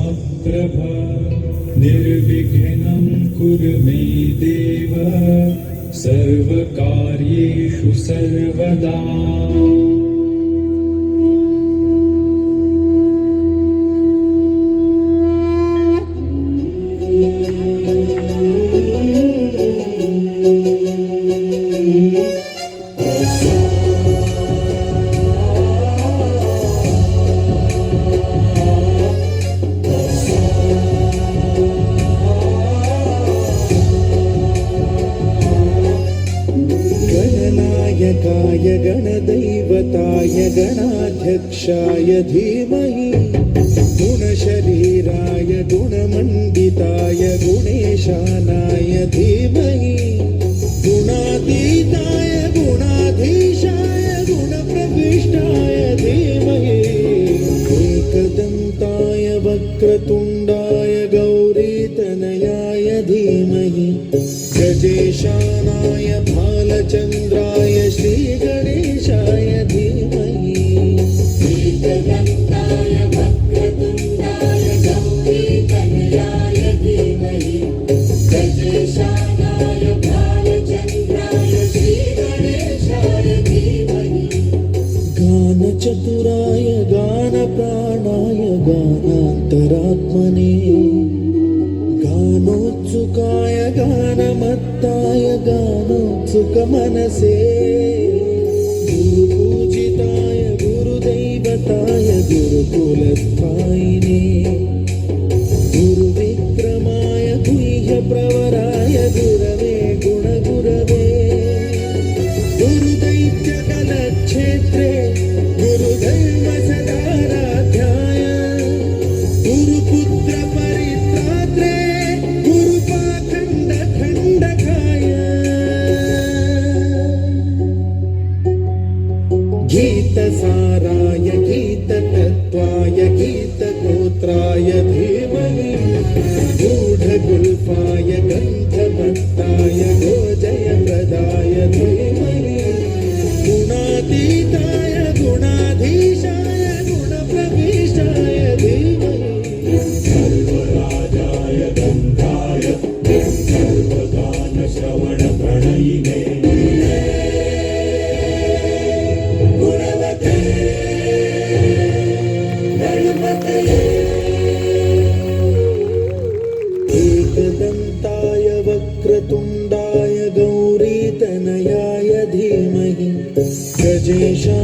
समप्रभ निर्विघ्नं कुरु मे देव सर्वकार्येषु सर्वदा। गणनायकाय गणदैवताय गणाध्यक्षाय धीमहि गुणशरीराय गुणमण्डिताय गुणेशानाय धीमहि गुणातीताय गुणाधीशाय गुणप्रविष्टाय धीमहि एकदन्ताय वक्रतुण्डाय गौरीतनयाय धीमहि गजेशानाय भालचन्द्राय श्रीगणेशाय धीमहि एकदन्ताय वक्रतुण्डाय गौरीतनयाय धीमहि गजेशानाय भालचन्द्राय श्रीगणेशाय धीमहि गानचतुराय गानप्राणाय गानान्तरात्मने गानोत्सुकाय गानमत्ताय गानोत्सुकमनसे गुरुपूजिताय गुरुदैवताय गुरुकुलस्थायिने गुरुविक्रमाय गुह्यप्रवराय गुरवे गुणगुरवे गुरुदैत्यकलक्षेत्रे गुरुधर्मसदाराध्याय गुरुपुत्रपरित्रात्रे गुरुपाखण्डखण्डकाय गीतसाराय गीततत्त्वाय गीतगोत्राय धीमहि गूढगुल्फाय गन्धभक्ताय गोजयप्रदाय धीमहि गुणातीताय गुणाधीशाय गुणप्रविष्टाय धीमहि सर्वराजाय गन्धाय सर्वगानश्रवणप्रणयिने गुणवते गणपतये एकदन्ताय वक्रतुण्डाय गौरीतनयाय धीमहि गजेशानाय